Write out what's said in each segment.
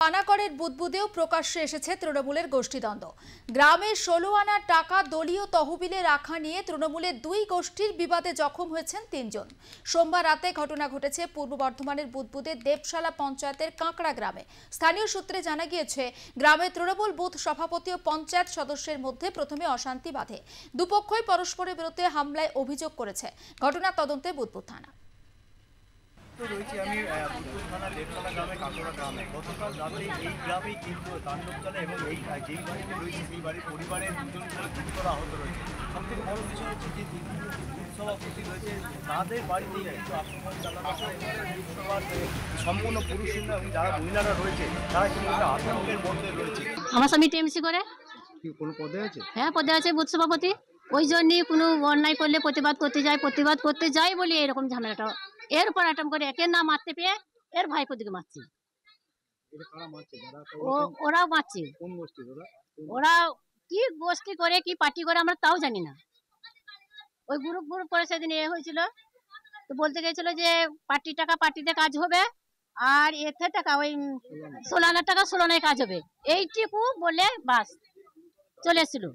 পানাগড়ের বুদবুদেও প্রকাশ্যে এসেছে তৃণমূলের গোষ্ঠীদ্বন্দ্ব। গ্রামে 16 আনা টাকা দলীয় তহবিলে রাখা নিয়ে তৃণমূলের দুই গোষ্ঠীর বিবাদে জখম হয়েছেন 3 জন। সোমবার রাতে ঘটনা ঘটেছে পূর্ব বর্ধমানের বুদবুদের দেবশালা পঞ্চায়েতের কাঁকড়া গ্রামে। স্থানীয় সূত্রে জানা গিয়েছে, গ্রামের তৃণমূল বুথ সভাপতি ও পঞ্চায়েত সদস্যের মধ্যে প্রথমে অশান্তি বাধে। দুপক্ষই পরস্পরের বিরুদ্ধে হামলায় অভিযোগ করেছে। ঘটনা তদন্তে বুদবুদ থানা। রয়েছে আমি বুদবুদ থানা দেবশালা গ্রামে কাঁকড়া গ্রামে। গতকাল রাতে এই গ্রামেই কিন্তু তাণ্ডব চলে এবং এই যেই বাড়িতে রয়েছে সেই বাড়ির পরিবারের দুজন গুরুতর আহত রয়েছে। সবথেকে বড় বিষয় হচ্ছে যে সভাপতি রয়েছে তাদের বাড়িতেই কিন্তু আক্রমণ চালানো হয়। সম্পূর্ণ পুরুষ এবং যারা মহিলারা রয়েছে তারা কিন্তু একটা আতঙ্কের মধ্যে রয়েছে। আমার স্বামী টিএমসি করে। কি কোনো পদে আছে? হ্যাঁ, পদে আছে, বুথ সভাপতি। ওই জন্যই কোনো অন্যায় করলে প্রতিবাদ করতে যাই বলে এরকম ঝামেলাটা। এর উপর অ্যাটাম করে একে না মারতে পেয়ে এর ভাইপো দিকে মারছে। ওরাও মারছে। ওরা কি গোষ্ঠী করে কি পার্টি করে আমরা তাও জানি না। ওই গ্রুপ করে সেদিন হয়েছিল, তো বলতে গেছিল যে পার্টির টাকা পার্টিতে কাজ হবে আর এতে টাকা ওই 16 আনা টাকা 16 আনায় কাজ হবে, এইটুকু বলে বাস চলে এসেছিল।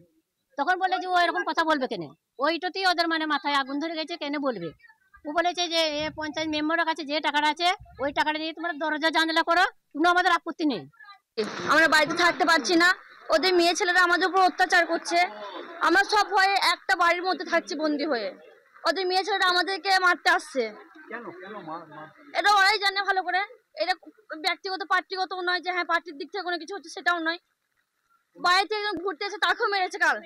তখন বলে যে ও এরকম কথা বলবে কেন, ওইটাতেই ওদের মানে মাথায় আগুন ধরে গেছে, কেন বলবে। ও বলেছে যে পঞ্চায়েত মেম্বারের কাছে যে টাকাটা আছে ওই টাকাটা নিয়ে তোমরা দরজা জানলা করো, কোনো আমাদের আপত্তি নেই। আমরা বাড়িতে থাকতে পারছি না, ওদের মেয়ে ছেলেরা আমাদের উপর অত্যাচার করছে। আমরা সব ভয়ে একটা বাড়ির মধ্যে থাকছি বন্দি হয়ে। ওদের মেয়ে ছেলেরা আমাদেরকে মারতে আসছে। এটা ওরাই জানে ভালো করে। এটা ব্যক্তিগত পার্টিগত নয় যে হ্যাঁ পার্টির দিক থেকে কোনো কিছু হচ্ছে, সেটাও নয়। বাড়িতে ঘুরতে এসে তাকেও মেরেছে কাল।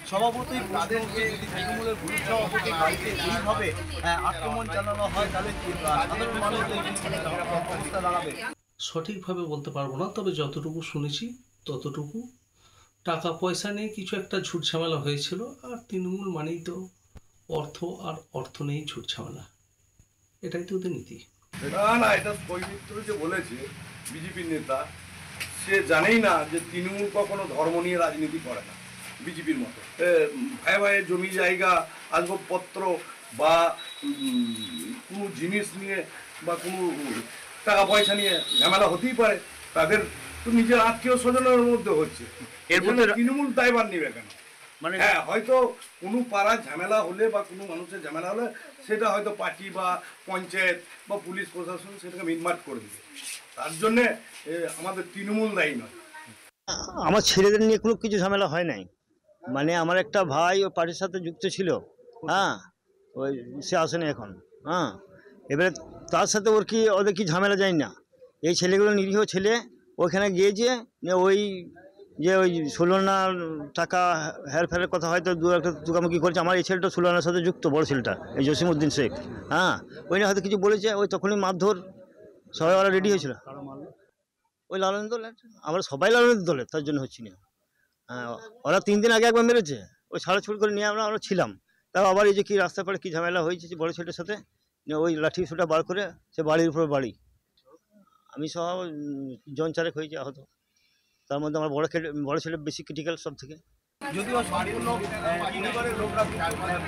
সভাপতি তাদেরকে যদি তৃণমূলের বুথ সভাপতি বাড়িতে এইভাবে আক্রমণ চালানো হয় তাহলে সাধারণ মানুষদের অবস্থা দাঁড়াবে। সঠিকভাবে বলতে পারবো না, তবে যতটুকু শুনেছি ততটুকু টাকা পয়সা নিয়ে কিছু একটা ঝুট ঝামেলা হয়েছিল। আর তৃণমূল মানেই তো অর্থ, আর অর্থ নেই ঝুট ঝামেলা, এটাই তো ওদের নীতি। না, এটা পৈমিত্র যে বলেছে বিজেপির নেতা, সে জানেই না যে তৃণমূল কখনো ধর্ম নিয়ে রাজনীতি করে না। বিজেপির মতো ভাই ভাইয়ের জমি জায়গা আসবাবপত্র বা কোনো জিনিস নিয়ে বা কোনো টাকা পয়সা নিয়ে ঝামেলা হতেই পারে, তাদের তো নিজের আত্মীয় স্বজনের মধ্যে হচ্ছে। এর মধ্যে তৃণমূল দায়ভার নিবে কেন? মানে হ্যাঁ, হয়তো কোনো পাড়ার ঝামেলা হলে বা কোনো মানুষের ঝামেলা হলে সেটা হয়তো পার্টি বা পঞ্চায়েত বা পুলিশ প্রশাসন সেটাকে মিটমাট করে দিবে। তার জন্যে আমাদের তৃণমূল দায়ী নয়। আমার ছেলেদের নিয়ে কোনো কিছু ঝামেলা হয় নাই। মানে আমার একটা ভাই ওই পার্টির সাথে যুক্ত ছিল, হ্যাঁ, ওই সে আসেনি এখন। হ্যাঁ, এবারে তার সাথে ওদের কি ঝামেলা যায় না। এই ছেলেগুলো নিরীহ ছেলে, ওইখানে গিয়েছে ওই 16 আনা টাকা হেরফেরের কথা হয়তো দু একটা তুকামুকি করেছে। আমার এই ছেলেটা 16 আনার সাথে যুক্ত, বড় ছেলেটা এই জসিমউদ্দিন শেখ। হ্যাঁ, ওই নিয়ে হয়তো কিছু বলেছে, ওই তখনই মারধর সবাই ওরা রেডি হয়েছিল। ওই লালন দল, আমরা সবাই লালনের দলের, তার জন্য হচ্ছি না। হ্যাঁ, ওরা 3 দিন আগে একবার মেরেছে, ওই ছাড়াছুড়ি করে নিয়ে আমরা ছিলাম। তাও আবার এই যে কি রাস্তা পাড়ে কী ঝামেলা হয়েছে বড় ছেলেটার সাথে, ওই লাঠি সুটা বার করে সে বাড়ির উপর বাড়ি। আমি সব জন 4 হয়েছে আহত, তার মধ্যে আমার বড় ছেলে বেশি ক্রিটিক্যাল সব থেকে। যদিও সম্পূর্ণ পরিবারের লোকরা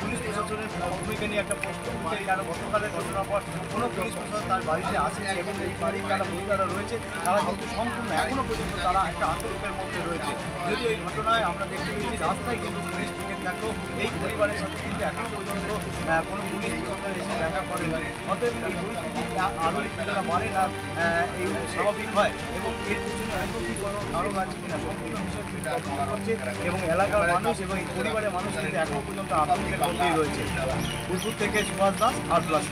পুলিশ প্রশাসনের ভূমিকা নিয়ে একটা প্রশ্ন উঠছে, কারণ গতকালের ঘটনার পর কোনো পুলিশ প্রশাসন তার বাড়িতে আসেনি এবং এই বাড়ির যারা মহিলারা রয়েছে তারা কিন্তু সম্পূর্ণ এখনও পর্যন্ত তারা একটা আতঙ্কের মধ্যে রয়েছে। যদিও এই ঘটনায় আমরা দেখতে পেয়েছি রাস্তায় কিন্তু পুলিশ টিকে থাকলেও এই পরিবারের সাথে কিন্তু এখনও পর্যন্ত কোনো পুলিশ প্রশাসন এসে দেখা করে না। অতএব এই পরিস্থিতি আরও যারা বাড়ে না এই স্বাভাবিক হয় এবং এর পিছনে এত কি কোনো কারণ আছে কিনা সম্পূর্ণ বিষয়টি তদন্ত করছে এবং এলাকার মানুষ এবং এই পরিবারের মানুষ কিন্তু এখনো পর্যন্ত আতঙ্কের মধ্যেই রয়েছে। বুদবুদ থেকে সুভাষ দাস, আর প্লাস।